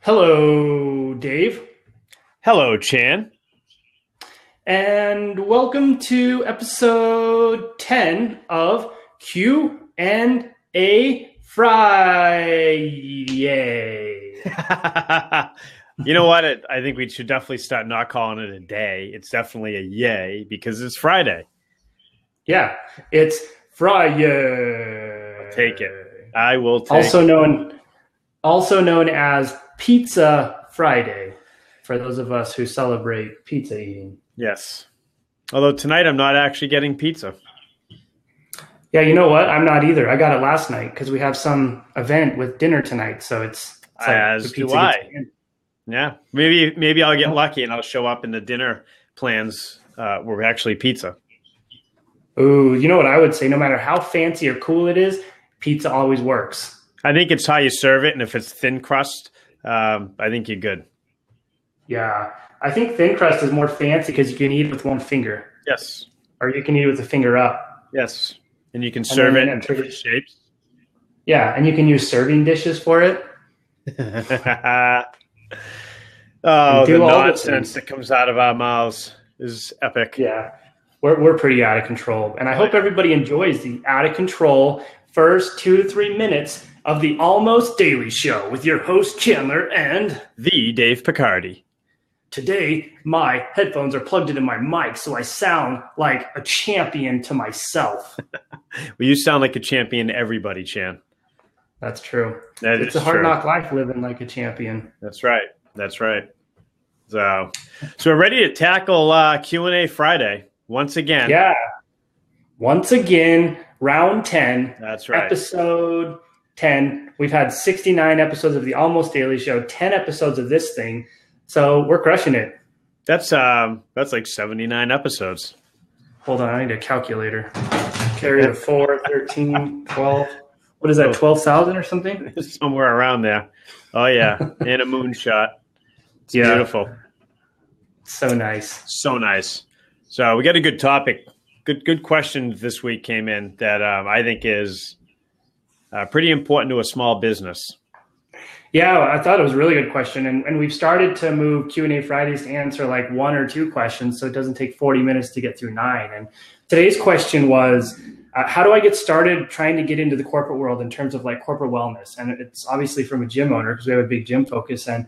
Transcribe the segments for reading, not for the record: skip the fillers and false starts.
Hello, Dave, Hello, Chan. and welcome to episode 10 of Q and A Friday. You know what? I think we should definitely start not calling it a day. It's definitely a yay because it's Friday. Yeah, it's Friday. I'll take it. I will take Also it. known as Pizza Friday for those of us who celebrate pizza eating. Yes. Although tonight I'm not actually getting pizza. Yeah, you know what? I'm not either. I got it last night because we have some event with dinner tonight, so it's like As the pizza do I. gets in. Yeah. Maybe I'll get lucky and I'll show up in the dinner plans where we're actually pizza. Ooh, you know what I would say? No matter how fancy or cool it is, pizza always works. I think it's how you serve it, and if it's thin crust, I think you're good. Yeah. I think thin crust is more fancy because you can eat it with one finger, Yes. or you can eat it with a finger up. Yes. And you can serve it in and different shapes. yeah, and you can use serving dishes for it. Oh, And the do all the nonsense things. that comes out of our mouths is epic. Yeah. We're pretty out of control. And I hope everybody enjoys the out of control first 2 to 3 minutes of the Almost Daily Show with your host, Chandler. And The Dave Picardi. today, my headphones are plugged into my mic, so I sound like a champion to myself. Well, you sound like a champion to everybody, Chan. That's true. That It's is a hard true. knock life living like a champion. That's right. That's right. So we're ready to tackle Q&A Friday once again. Yeah. Once again, round 10, That's right. episode 10. We've had 69 episodes of the Almost Daily Show, 10 episodes of this thing. So we're crushing it. That's like 79 episodes. Hold on, I need a calculator. Carry the 4, 13, 12. What is that, 12,000 or something? Somewhere around there. Oh yeah, and a moonshot. It's beautiful. So nice. So nice. So we got a good topic. Good question this week came in that I think is pretty important to a small business. Yeah, I thought it was a really good question. And we've started to move Q&A Fridays to answer like 1 or 2 questions, so it doesn't take 40 minutes to get through 9. And today's question was, how do I get started trying to get into the corporate world in terms of like corporate wellness? And it's obviously from a gym owner because we have a big gym focus. And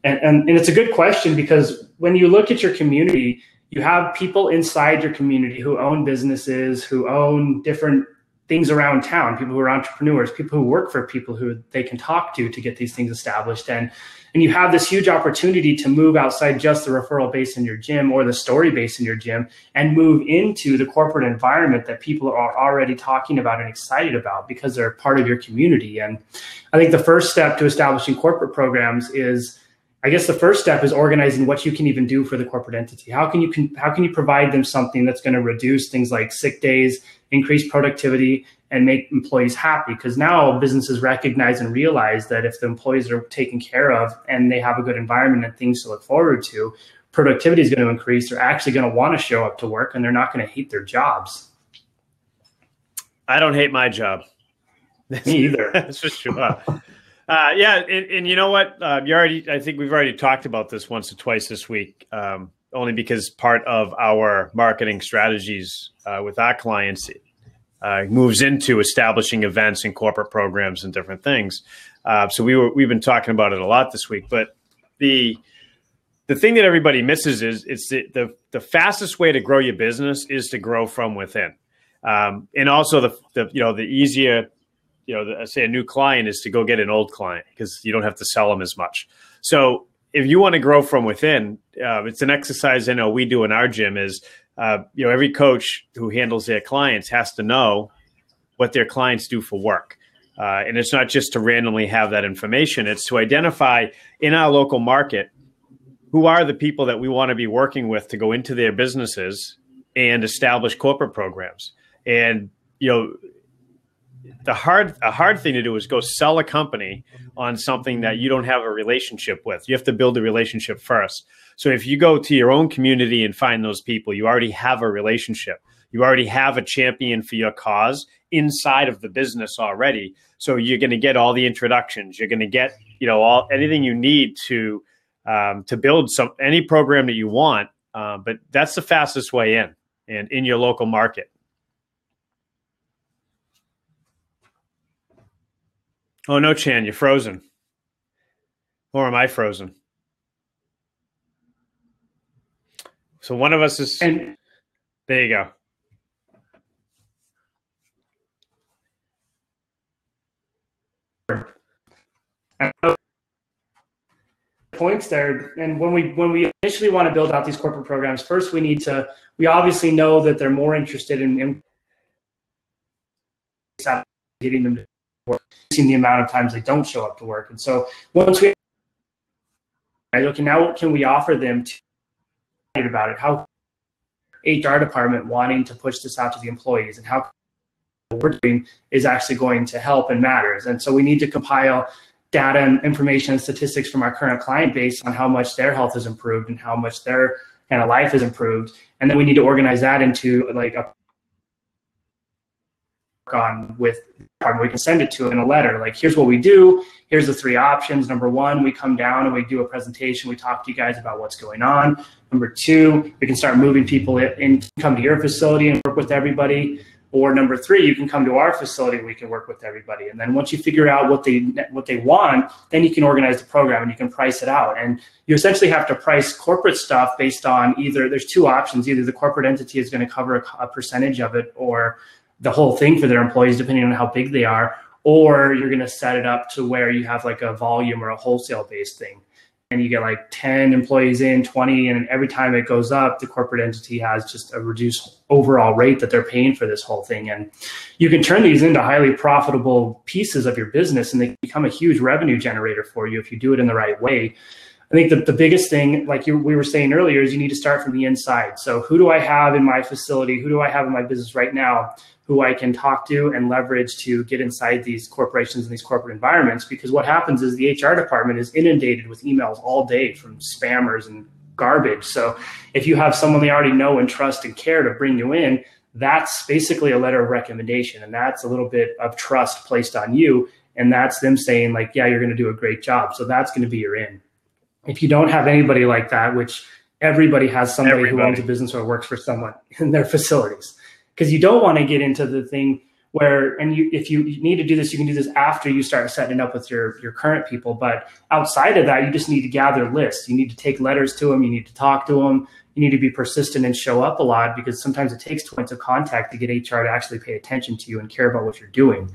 it's a good question because when you look at your community, you have people inside your community who own businesses, who own different things around town, people who are entrepreneurs, people who work for people who they can talk to get these things established. And you have this huge opportunity to move outside just the referral base in your gym or the story base in your gym and move into the corporate environment that people are already talking about and excited about because they're part of your community. And I think the first step to establishing corporate programs is, I guess the first step is organizing what you can even do for the corporate entity. How can you provide them something that's going to reduce things like sick days, increase productivity, and make employees happy? Because now businesses recognize and realize that if the employees are taken care of and they have a good environment and things to look forward to, productivity is going to increase. They're actually going to want to show up to work and they're not going to hate their jobs. I don't hate my job. Me either. That's for sure. Yeah, and you know what? I think we've already talked about this once or twice this week, only because part of our marketing strategies with our clients moves into establishing events and corporate programs and different things. So we've been talking about it a lot this week. But the thing that everybody misses is it's the fastest way to grow your business is to grow from within, and also the easier. Say a new client is to go get an old client because you don't have to sell them as much. So if you want to grow from within, it's an exercise I know we do in our gym is, every coach who handles their clients has to know what their clients do for work. And it's not just to randomly have that information. It's to identify in our local market, who are the people that we want to be working with to go into their businesses and establish corporate programs. And, a hard thing to do is go sell a company on something that you don't have a relationship with. You have to build a relationship first. So if you go to your own community and find those people, you already have a relationship. You already have a champion for your cause inside of the business already. So you're going to get all the introductions. You're going to get, anything you need to build any program that you want. But that's the fastest way in, and in your local market. Oh, no, Chan, you're frozen. Or am I frozen? So one of us is... there you go. Points there, and when we initially want to build out these corporate programs, first we obviously know that they're more interested in getting them to work, seeing the amount of times they don't show up to work. And so once we okay, now what can we offer them to about it? How HR department wanting to push this out to the employees, and how what we're doing is actually going to help and matters. And so we need to compile data and information and statistics from our current client base on how much their health has improved and how much their kind of life has improved. And then we need to organize that into like a with we can send it to them in a letter. Like, here's what we do. Here's the 3 options. Number 1, we come down and we do a presentation. We talk to you guys about what's going on. Number 2, we can start moving people in, come to your facility and work with everybody. Or number 3, you can come to our facility and we can work with everybody. And then once you figure out what they want, then you can organize the program and you can price it out. And you essentially have to price corporate stuff based on there's 2 options. Either the corporate entity is going to cover a percentage of it or the whole thing for their employees, depending on how big they are, or you're going to set it up to where you have like a volume or a wholesale based thing. And you get like 10 employees in, 20, and every time it goes up, the corporate entity has just a reduced overall rate that they're paying for this whole thing. And you can turn these into highly profitable pieces of your business, and they become a huge revenue generator for you if you do it in the right way. I think the biggest thing, like we were saying earlier, is you need to start from the inside. So who do I have in my facility? Who do I have in my business right now who I can talk to and leverage to get inside these corporations and these corporate environments? Because what happens is the HR department is inundated with emails all day from spammers and garbage. So if you have someone they already know and trust and care to bring you in, that's basically a letter of recommendation. And that's a little bit of trust placed on you. And that's them saying like, yeah, you're going to do a great job. So that's going to be your in. If you don't have anybody like that, which everybody has somebody who owns a business or works for someone in their facilities, because you don't want to get into the thing where, and if you need to do this, you can do this after you start setting up with your current people. But outside of that, you just need to gather lists. You need to take letters to them. You need to talk to them. You need to be persistent and show up a lot, because sometimes it takes points of contact to get HR to actually pay attention to you and care about what you're doing.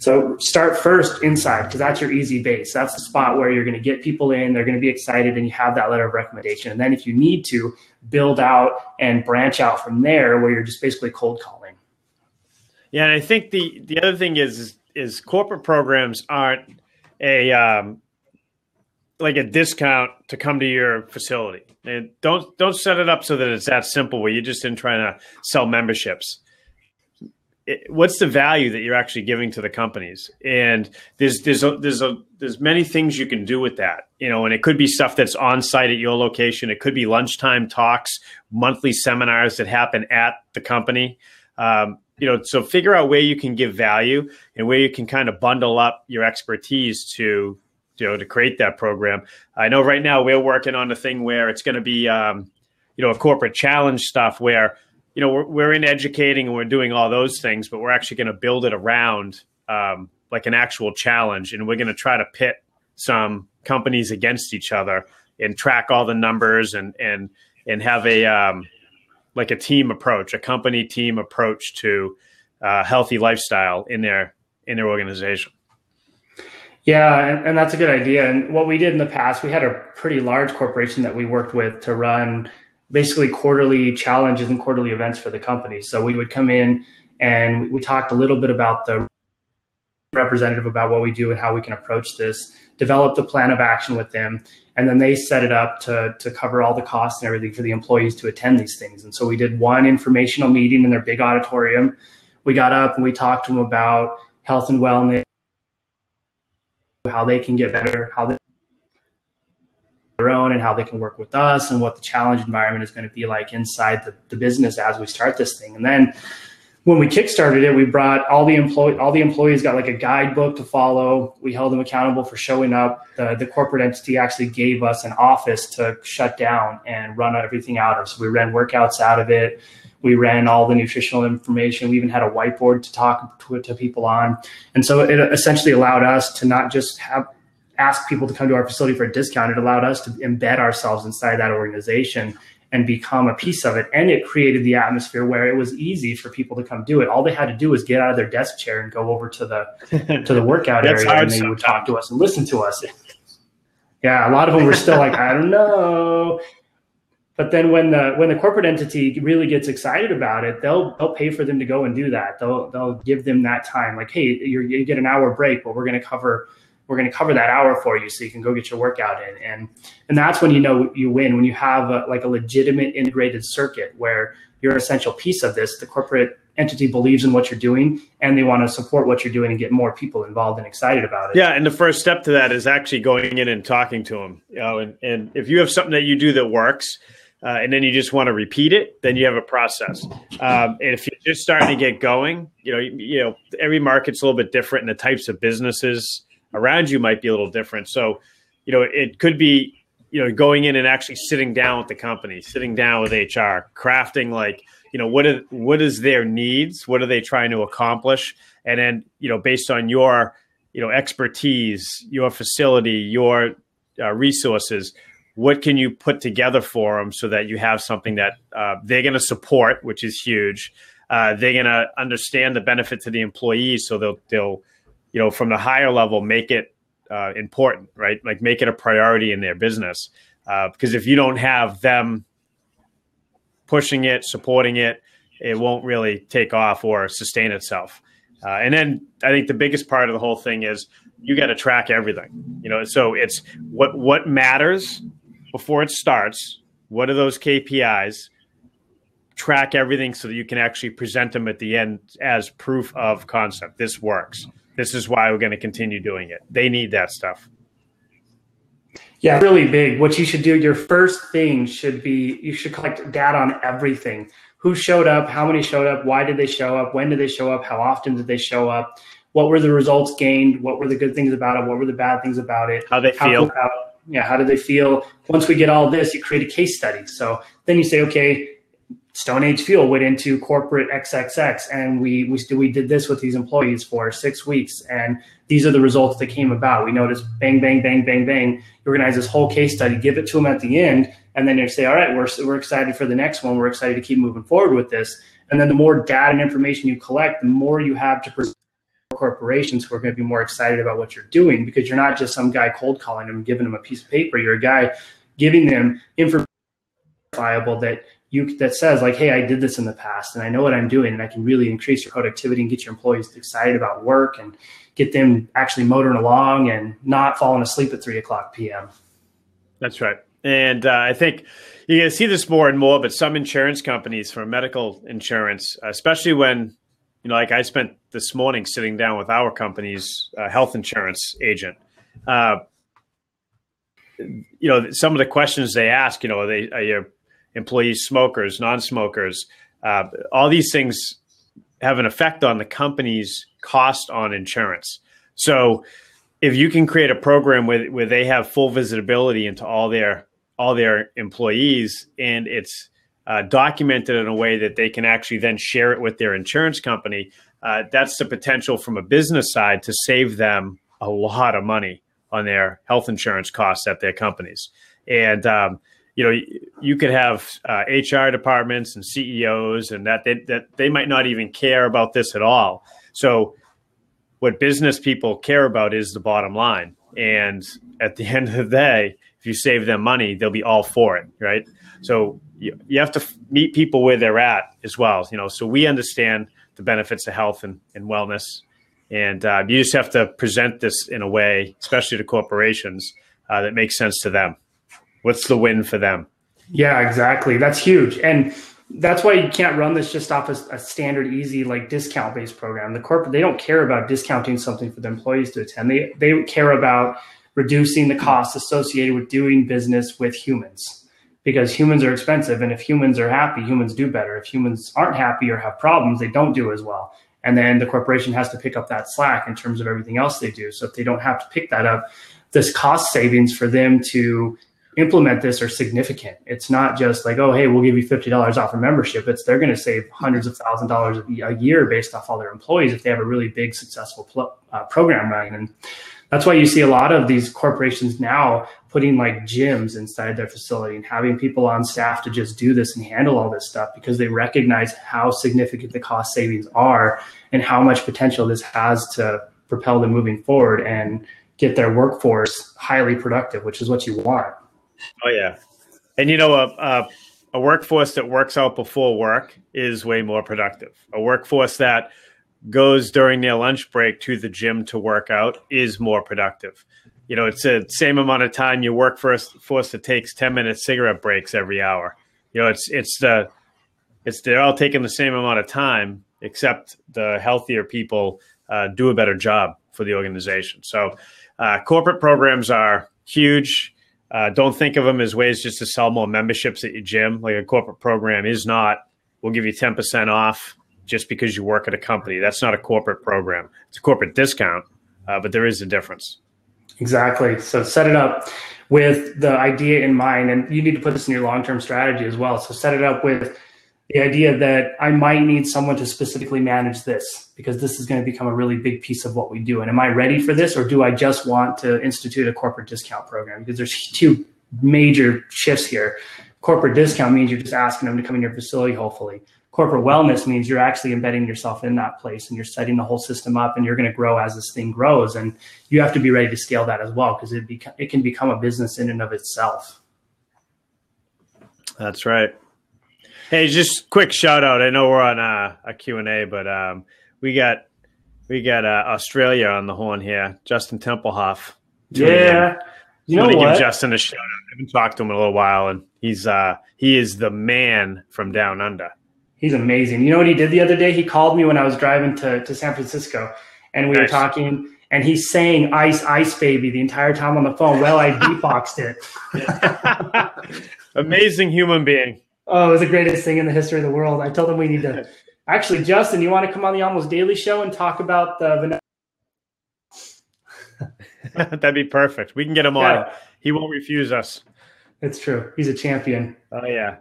So start first inside, because that's your easy base. That's the spot where you're going to get people in, they're going to be excited, and you have that letter of recommendation. And then if you need to, build out and branch out from there, where you're just basically cold calling. Yeah, and I think the other thing is corporate programs aren't like a discount to come to your facility. And don't set it up so that it's that simple where you're just in trying to sell memberships. What's the value that you're actually giving to the companies? And there's many things you can do with that, and it could be stuff that's on site at your location. It could be lunchtime talks, monthly seminars that happen at the company. So figure out where you can give value and where you can kind of bundle up your expertise to create that program. I know right now we're working on a thing where it's going to be, a corporate challenge stuff where, we're in educating and we're doing all those things, but we're actually going to build it around like an actual challenge. And we're going to try to pit some companies against each other and track all the numbers and have a like a team approach, a company team approach to healthy lifestyle in their organization. Yeah, and that's a good idea. And what we did in the past, we had a pretty large corporation that we worked with to run basically quarterly challenges and quarterly events for the company. So we would come in and we talked a little bit about the representative about what we do and how we can approach this, develop the plan of action with them, and then they set it up to cover all the costs and everything for the employees to attend these things. And so we did one informational meeting in their big auditorium. We got up and we talked to them about health and wellness, how they can get better, how they their own, and how they can work with us, and what the challenge environment is going to be like inside the business as we start this thing. And then when we kickstarted it, we brought all the employees got like a guidebook to follow. We held them accountable for showing up. The corporate entity actually gave us an office to shut down and run everything out of. So we ran workouts out of it. We ran all the nutritional information. We even had a whiteboard to talk to people on. And so it essentially allowed us to not just ask people to come to our facility for a discount. It allowed us to embed ourselves inside that organization and become a piece of it. And it created the atmosphere where it was easy for people to come do it. All they had to do was get out of their desk chair and go over to the workout area, and they would talk to us and listen to us. Yeah, a lot of them were still like, I don't know. But then when the corporate entity really gets excited about it, they'll pay for them to go and do that. They'll give them that time. Like, hey, you get an hour break, but we're going to cover that hour for you so you can go get your workout in. And that's when you know you win, when you have a legitimate integrated circuit where you're an essential piece of this. The corporate entity believes in what you're doing, and they want to support what you're doing and get more people involved and excited about it. Yeah, and the first step to that is actually going in and talking to them. And if you have something that you do that works, and then you just want to repeat it, then you have a process. And if you're just starting to get going, you know, every market's a little bit different, and the types of businesses around you might be a little different. So, it could be, going in and actually sitting down with the company, sitting down with HR, crafting what is their needs? What are they trying to accomplish? And then, based on your, expertise, your facility, your resources, what can you put together for them so that you have something that they're going to support, which is huge. They're going to understand the benefit to the employees. So they'll from the higher level, make it important, right? Like make it a priority in their business. Because if you don't have them pushing it, supporting it, it won't really take off or sustain itself. And then I think the biggest part of the whole thing is you got to track everything, so it's what matters before it starts. What are those KPIs? Track everything so that you can actually present them at the end as proof of concept. This works. This is why we're going to continue doing it. They need that stuff. Yeah, really big. What you should do, your first thing should be, you should collect data on everything. Who showed up? How many showed up? Why did they show up? When did they show up? How often did they show up? What were the results gained? What were the good things about it? What were the bad things about it? How they feel. How did they feel? Once we get all this, you create a case study. So then you say, okay, Stone Age Fuel went into corporate XXX, and we did this with these employees for 6 weeks, and these are the results that came about. We noticed bang, bang, bang, bang, bang. You organize this whole case study, give it to them at the end, and then you say, all right, we're excited for the next one. We're excited to keep moving forward with this. And then the more data and information you collect, the more you have to present to corporations who are going to be more excited about what you're doing, because you're not just some guy cold calling them, giving them a piece of paper. You're a guy giving them information that says like, hey, I did this in the past and I know what I'm doing, and I can really increase your productivity and get your employees excited about work and get them actually motoring along and not falling asleep at 3:00 p.m. That's right. And I think you're going to see this more and more, but some insurance companies for medical insurance, especially when, like I spent this morning sitting down with our company's health insurance agent, some of the questions they ask, are your employees smokers, non-smokers? All these things have an effect on the company's cost on insurance. So if you can create a program where they have full visibility into all their employees, and it's documented in a way that they can actually then share it with their insurance company, that's the potential from a business side to save them a lot of money on their health insurance costs at their companies. And you could have HR departments and CEOs, and that they might not even care about this at all. So what business people care about is the bottom line. And at the end of the day, if you save them money, they'll be all for it, right? So you have to meet people where they're at as well. So we understand the benefits of health and wellness. And you just have to present this in a way, especially to corporations, that makes sense to them. What's the win for them? Yeah, exactly. That's huge. And that's why you can't run this just off a standard easy like discount based program. The corporate, they don't care about discounting something for the employees to attend. They care about reducing the costs associated with doing business with humans, because humans are expensive, and if humans are happy, humans do better. If humans aren't happy or have problems, they don't do as well. And then the corporation has to pick up that slack in terms of everything else they do. So if they don't have to pick that up, this cost savings for them to implement this are significant. It's not just like, oh, hey, we'll give you $50 off a membership. It's they're going to save hundreds of $1,000s a year based off all their employees if they have a really big, successful program running. And that's why you see a lot of these corporations now putting like gyms inside their facility and having people on staff to just do this and handle all this stuff, because they recognize how significant the cost savings are and how much potential this has to propel them moving forward and get their workforce highly productive, which is what you want. Oh, yeah. And, a workforce that works out before work is way more productive. A workforce that goes during their lunch break to the gym to work out is more productive. It's the same amount of time your workforce that takes 10-minute cigarette breaks every hour. They're all taking the same amount of time, except the healthier people do a better job for the organization. So corporate programs are huge. Don't think of them as ways just to sell more memberships at your gym. Like a corporate program is not, we'll give you 10% off just because you work at a company. That's not a corporate program. It's a corporate discount, but there is a difference. Exactly. So set it up with the idea in mind, and you need to put this in your long-term strategy as well. So set it up with the idea that I might need someone to specifically manage this, because this is going to become a really big piece of what we do. And am I ready for this, or do I just want to institute a corporate discount program? Because there's two major shifts here. Corporate discount means you're just asking them to come in your facility, hopefully. Corporate wellness means you're actually embedding yourself in that place and you're setting the whole system up, and you're going to grow as this thing grows. And you have to be ready to scale that as well, because it can become a business in and of itself. That's right. Hey, just quick shout out. I know we're on a Q&A, but we got Australia on the horn here. Justin Templehoff. Yeah. You know what? Give Justin a shout out. I haven't talked to him in a little while, and he is the man from down under. He's amazing. You know what he did the other day? He called me when I was driving to San Francisco, and we were talking, and he's saying "Ice, Ice, Baby" the entire time on the phone. Well, I beatboxed it. Amazing human being. Oh, it was the greatest thing in the history of the world. I told him we need to. Actually, Justin, you want to come on the Almost Daily Show and talk about the vanilla? That'd be perfect. We can get him on. He won't refuse us. It's true. He's a champion. Oh, yeah.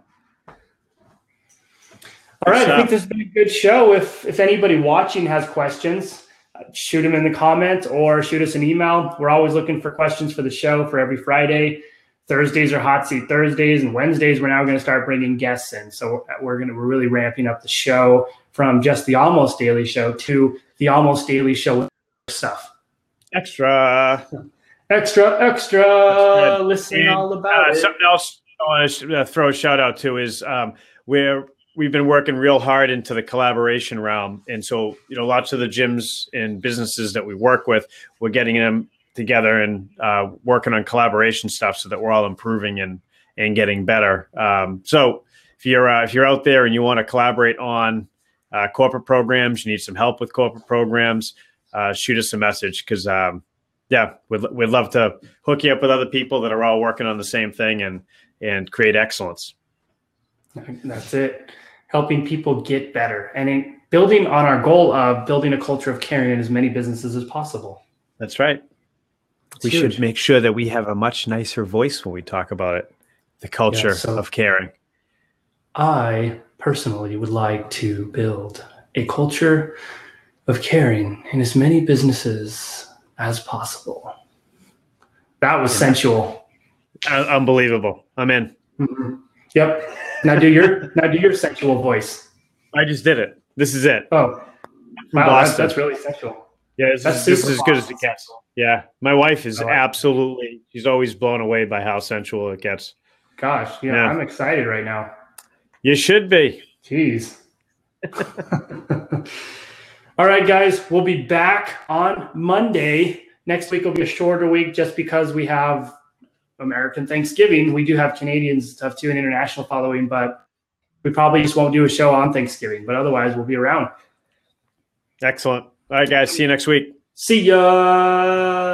All right. I think this has been a good show. If anybody watching has questions, shoot them in the comments or shoot us an email. We're always looking for questions for the show for every Friday. Thursdays are Hot Seat Thursdays, and Wednesdays we're now going to start bringing guests in. So we're really ramping up the show from just the Almost Daily Show to the Almost Daily Show stuff. Extra. Listen all about it. Something else I want to throw a shout out to is we've been working real hard into the collaboration realm. And so, lots of the gyms and businesses that we work with, we're getting them together and working on collaboration stuff so that we're all improving and getting better. So if you're out there and you want to collaborate on corporate programs, you need some help with corporate programs, shoot us a message, because we'd love to hook you up with other people that are all working on the same thing and create excellence. That's it. Helping people get better and building on our goal of building a culture of caring in as many businesses as possible. That's right. We should make sure that we have a much nicer voice when we talk about it. The culture of caring. I personally would like to build a culture of caring in as many businesses as possible. That was sensual. Unbelievable. I'm in. Mm-hmm. Yep. Now do your sensual voice. I just did it. This is it. Oh, wow, that's really sensual. Yeah, this is as good as it gets. Yeah, my wife is absolutely. She's always blown away by how sensual it gets. Gosh, yeah. I'm excited right now. You should be. Jeez. All right, guys, we'll be back on Monday. Next week will be a shorter week just because we have American Thanksgiving. We do have Canadian stuff too, and international following, but We probably just won't do a show on Thanksgiving, but otherwise we'll be around. Excellent. All right, guys. See you next week. See ya.